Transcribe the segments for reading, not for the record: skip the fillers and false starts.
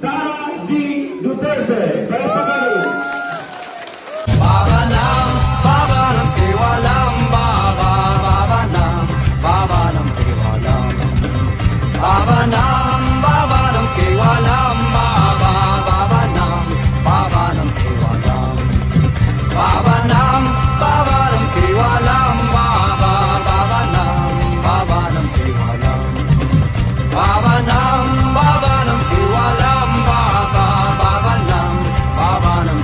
Sara G. Duterte. Kaya pagkaroon. Baba ng tiwalang, baba ng tiwalang. Baba ng tiwalang, baba ng tiwalang. Baba ng tiwalang, baba ng tiwalang. Baba ng tiwalang, baba ng tiwalang. Baba ng tiwalang, baba ng tiwalang. Baba ng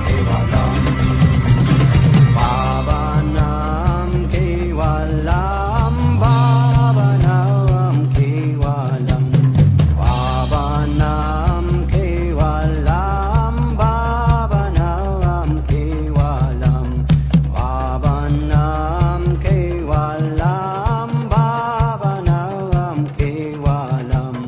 tiwalang, baba ng tiwalang. Baba ng tiwalang, baba ng tiwalang.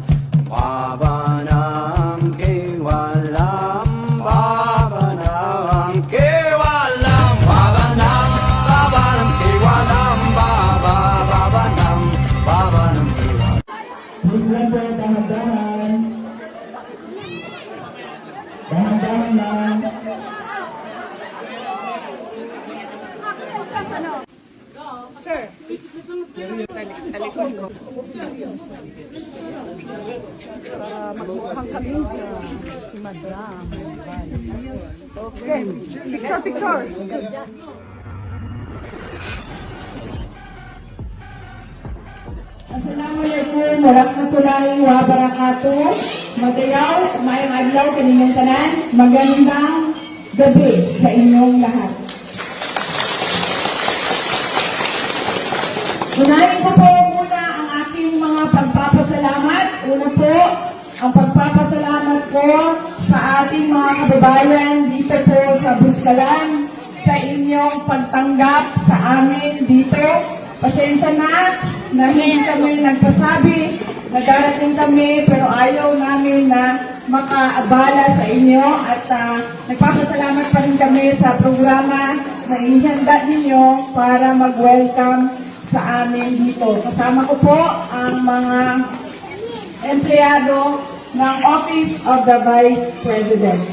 Baba ng tiwalang, baba ng tiwalang. Baba ng tiwalang, baba ng tiwalang. Please lang po, dahan-dahan. Dahan-dahan lang. Sir, talikod ko. Para magmukhang kami si Madam. Okay, picture. Assalamualaikum warahmatullahi wabarakatuh. Madayaw, mayang adlaw kaninyong tanan. Magandang gabi sa inyong lahat. Unahin ko po muna ang aking mga pagpapasalamat. Una po, ang pagpapasalamat ko sa ating mga kababayan dito po sa Buskalan sa inyong pagtanggap sa amin dito. Pasensya na hindi kami nagpasabi na darating kami pero ayaw namin na makaabala sa inyo at nagpapasalamat pa rin kami sa programa na inihanda ninyo para mag-welcome sa amin dito. Kasama ko po ang mga empleyado ng Office of the Vice President.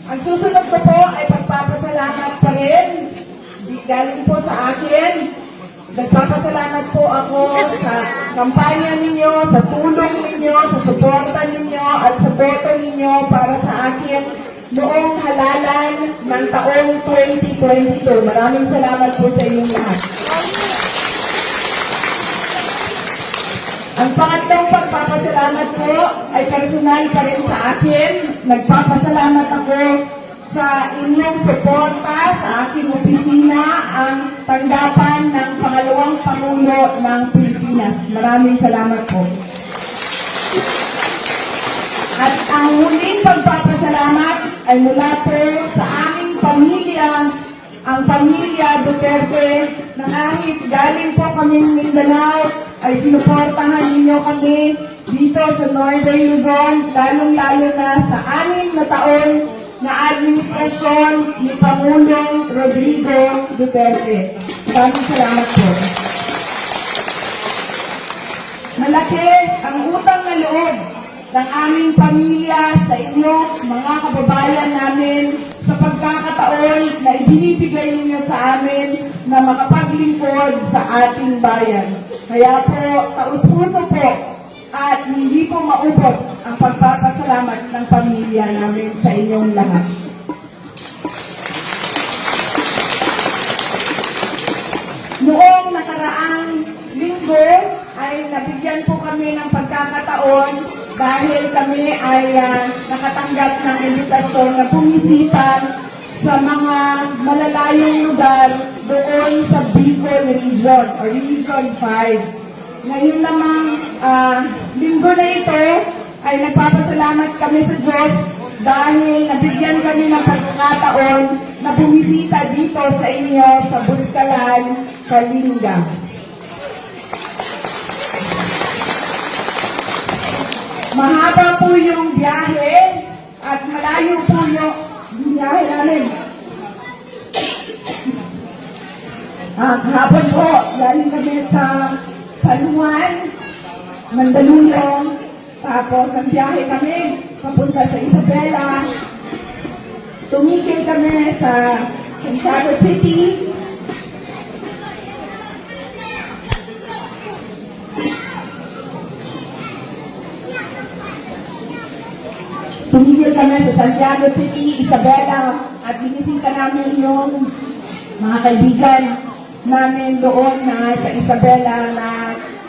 Ang susunod ko po ay pagpapasalamat pa rin. Galing po sa akin. Nagpapasalamat po ako sa kampanya ninyo, sa tulong ninyo, sa suporta ninyo at sa boto ninyo para sa akin noong halalan ng taong 2022. Maraming salamat po sa inyong lahat. Ang pangatlong pagpapasalamat ko ay personal pa rin sa akin. Nagpapasalamat ako sa inyong suporta sa aking opisina, ang tanggapan ng pangalawang Pangulo ng Pilipinas. Maraming salamat po. At ang huling pagpapasalamat ay mula po sa aming pamilya, ang pamilya Duterte, na kahit galing po kaming Mindanao, ay sinuportahan ninyo kami dito sa Northern Luzon, lalong-lalo na sa 6 na taon na administrasyon ni Pangulong Rodrigo Duterte. Maraming salamat po. Malaki ang utang na loob ng aming pamilya sa inyo, mga kababayan namin, sa pagkakataon na ibinibigay ninyo sa amin na makapaglingkod sa ating bayan. Kaya po, taus-puso po at hindi po maubos ang pagpapasalamat ng pamilya namin sa inyong lahat. Noong nakaraang linggo ay nabigyan po kami ng pagkakataon dahil kami ay nakatanggap ng imbitasyon na bumisita sa mga malalayong lugar doon sa Bicol Region o Region 5. Ngayon namang linggo na ito ay nagpapasalamat kami sa Diyos dahil nabigyan kami ng pagkakataon na bumisita dito sa inyo sa Buskalan, Kalinga. Mahaba po yung biyahe at malayo po yung biyahe namin. Kahapon po, galing kami sa San Juan, Mandaluyong, Tapos, ang biyahe kami, papunta sa Isabela. Tumigil kami sa Santiago City. Tumigil kami sa Santiago City, Isabela, at binisita namin yung mga kaibigan namin doon na sa Isabela na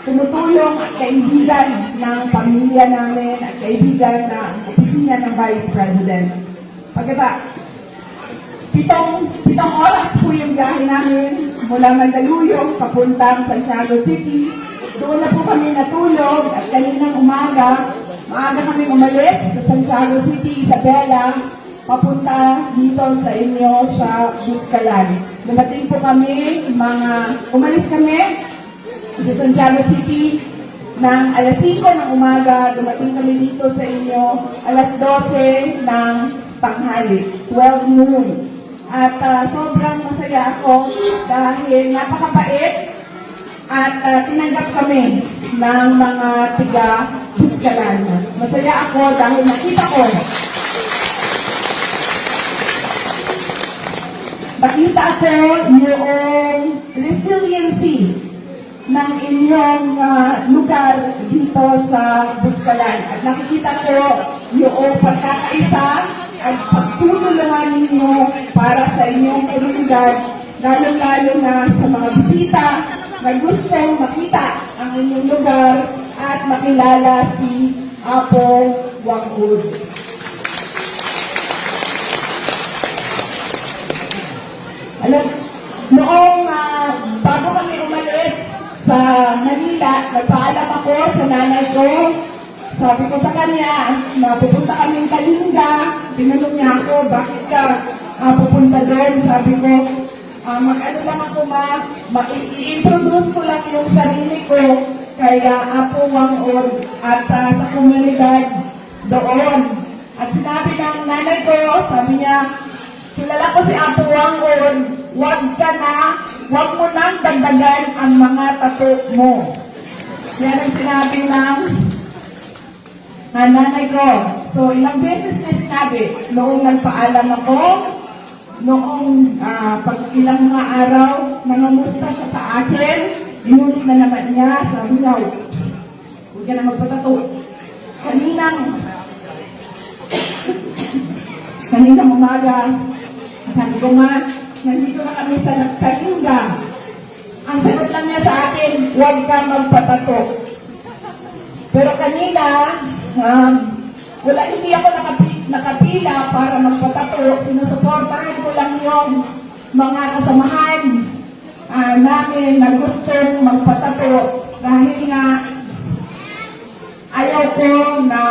tumutulong at kaibigan ng pamilya namin at kaibigan ng opisina ng Vice President. Pitong oras po yung biyahe namin mula Mandaluyong papuntang Santiago City. Doon na po kami natulog at kaninang umaga, maaga kami umalis sa Santiago City, Isabela, papunta dito sa inyo sa Buscalan. Dumating po kami, umalis kami sa Santiago City ng alas 5 ng umaga, dumating kami dito sa inyo alas 12 ng tanghali, 12 noon. At sobrang masaya ako dahil napakabait at tinanggap kami ng mga tiga-Buscalan. Masaya ako dahil nakita ko yung resiliency ng inyong lugar dito sa Buscalan. At nakikita ko yung pagkakaisa at pagtutulungan ninyo para sa inyong komunidad, lalo-lalo na sa mga bisita na gustong makita ang inyong lugar at makilala si Apo Wangud. Alam, noong bago kami umalis sa Manila, nagpaalam ako sa nanay ko. Sabi ko sa kanya, pupunta kami ng Kalinga. Tinanong niya ako, bakit ka pupunta doon? Sabi ko, mag-ano lang ako i-introduce ko lang yung sarili ko kaya Apo Wangud at sa komunidad doon. At sinabi ng nanay ko, sabi niya, kilala ko si Apo Wangud, wag mo nang dagdagan ang mga tato mo. Yan ang sinabi ng nanay ko. So, ilang beses na sinabi, noong nagpaalam ako, noong ilang mga araw, nangamusta siya sa akin, inulit na naman niya, sabi niya, huwag ka na magpatato. Kaninang umaga, sabi ko nga, nandito na kami sa Kalinga. Ang sagot lang niya sa akin, huwag ka magpatato. Pero kanina, hindi ako nakapila para magpatato. Sinusuportahan ko lang yung mga kasamahan namin na gustong magpatato. Dahil nga, ayaw ko na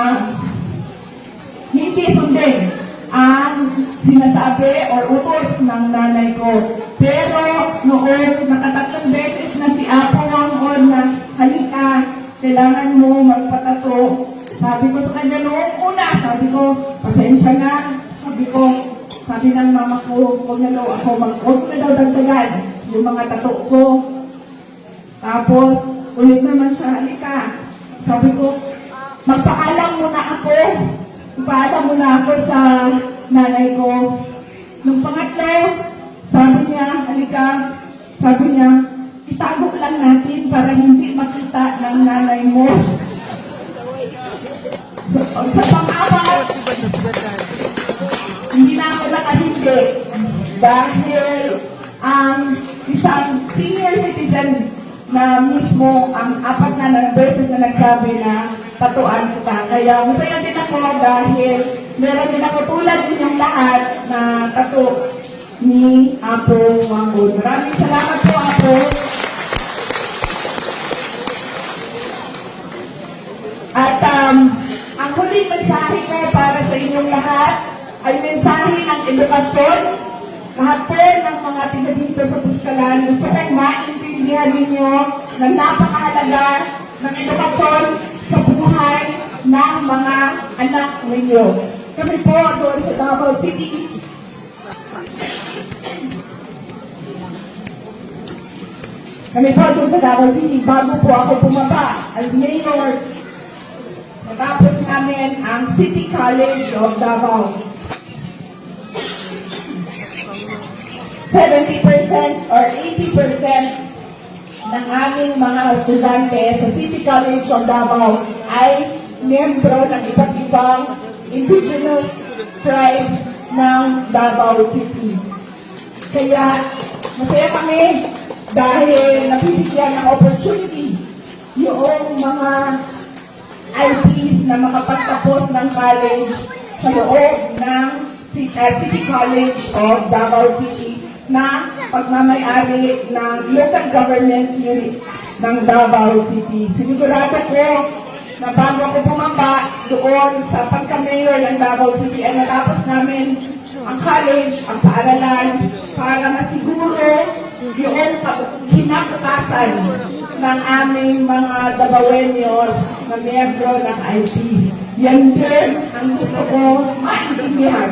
hindi sundin ang sinasabi or utos ng nanay ko. Pero noon, nakatatlong beses na si Apo Wangud na halika, kailangan mo magpatato. Sabi ko sa kanya noong una, sabi ko, pasensya na. Sabi ng mama ko, huwag na daw dagdagan yung mga tato ko. Tapos, ulit naman siya, halika. Sabi ko, magpaalam muna ako. Ipaalam muna ako sa nanay ko. Nung pangatlo, sabi niya, halika, sabi niya, itago lang natin para hindi makita ng nanay mo. Sa pang-apat, hindi na ako nakahindi dahil ang isang senior citizen na mismo ang apat na beses na nagsabi na tatuan kita. Kaya masaya din ako dahil meron din ako tulad ninyong lahat na tato ni Apo Wangud. Maraming salamat po, Apo. At ang huling mensahe ko para sa inyong lahat ay mensahe ng edukasyon. Lahat po ng mga tiga dito sa Buscalan, gusto kong maintindihan ninyo na napakahalaga ng edukasyon sa buhay ng mga anak ninyo. Kami po doon sa Davao City. Bago po ako bumaba as mayor, Natapos namin ang City College of Davao. 70% or 80% ng aming mga estudyante sa City College of Davao ay miyembro ng iba't ibang indigenous tribes ng Davao City. Kaya masaya kami dahil nabibigyan ng opportunity yung mga IPs na makapagtapos ng college sa loob ng City College of Davao City na pagmamayari ng local government unit ng Davao City. Sinigurado ko na bago ako bumaba doon sa pagka-mayor ng Davao City ay natapos namin ang college, ang paaralan para masiguro yung kinakatasan ng aming mga Davaoenos na miyembro ng IP. Yan din ang gusto ko maintindihan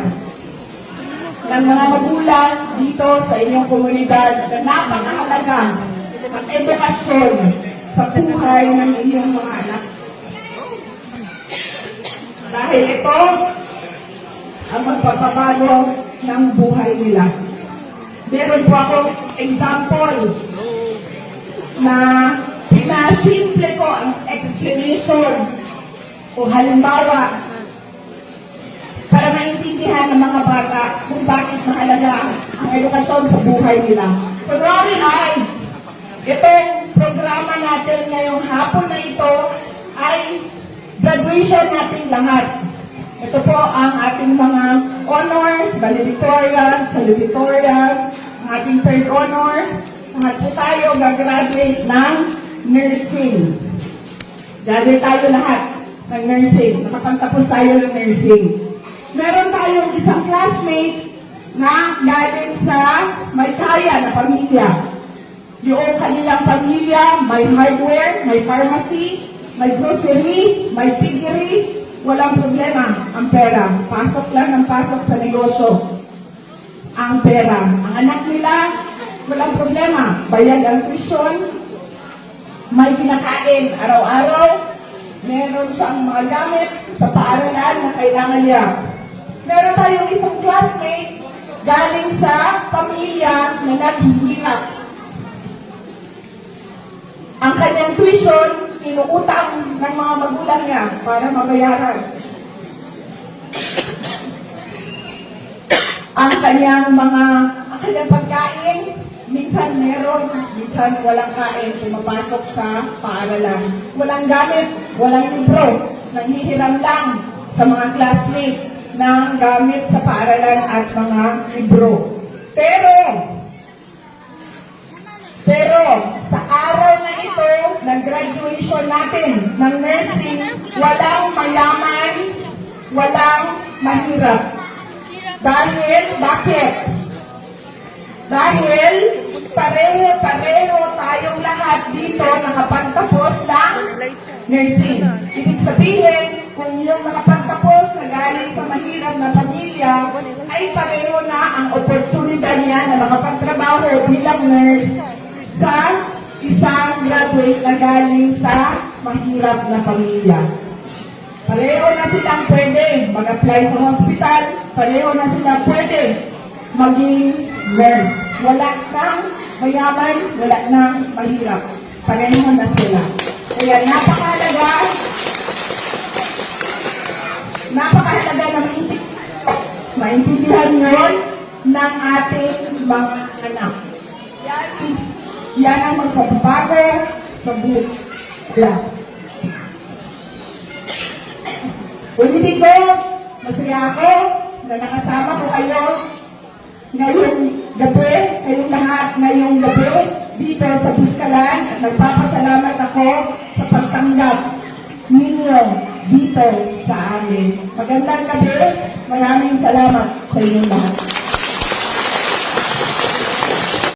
ng mga magulang dito sa inyong komunidad na napakahalaga ng edukasyon sa buhay ng inyong mga anak. Dahil ito ang magpapabago ng buhay nila. Meron po akong example na pinasimple ko ang explanation o halimbawa para maintindihan ng mga bata kung bakit mahalaga ang edukasyon sa buhay nila. Kunwari ay, itong programa natin ngayong hapon na ito ay graduation natin lahat. Ito po ang ating mga honors, valedictorian, salutatorian, ang ating third honors. Lahat po tayo gagraduate ng nursing. Graduate tayo lahat ng nursing. Nakapagtapos tayo ng nursing. Meron tayong isang classmate na galing sa may kaya na pamilya. Yung kanilang pamilya, may hardware, may pharmacy, may grocery, may piggery, walang problema ang pera. Pasok lang ng pasok sa negosyo ang pera. Ang anak nila, walang problema. Bayad ang tuition, may kinakain araw-araw, meron siyang mga gamit sa paaralan na kailangan niya. Meron tayong isang classmate galing sa pamilya na naghihirap. Ang kanyang tuition, inuutang ng mga magulang niya para mabayaran. Ang kanyang pagkain, minsan meron, minsan walang kain, pumapasok sa paaralan. Walang gamit, walang libro, nanghihiram lang sa mga classmates ng gamit sa paaralan at mga libro. Pero, sa araw na ito, ng graduation natin ng nursing, walang mayaman, walang mahirap. Bakit? Dahil pareho tayong lahat dito nakapagtapos ng nursing. Ibig sabihin, kung yung nakapagtapos na galing sa mahirap na pamilya, ay pareho na ang oportunidad niya na makapagtrabaho bilang nurse sa isang graduate na galing sa mahirap na pamilya. Pareho na silang pwede mag-apply sa hospital, pareho na silang pwede maging nurse. Wala nang mayaman, wala nang mahirap. Pareho na sila. Kaya napakahalaga na maintindihan yun ng ating mga anak. Yan ang magpapabago sa buhay nila. Ulitin ko, masaya ako na nakasama ko kayo ngayong gabi, kayong lahat ngayong gabi dito sa Buskalan at nagpapasalamat ako sa pagtanggap ninyo dito sa amin. Magandang gabi, maraming salamat sa inyong lahat.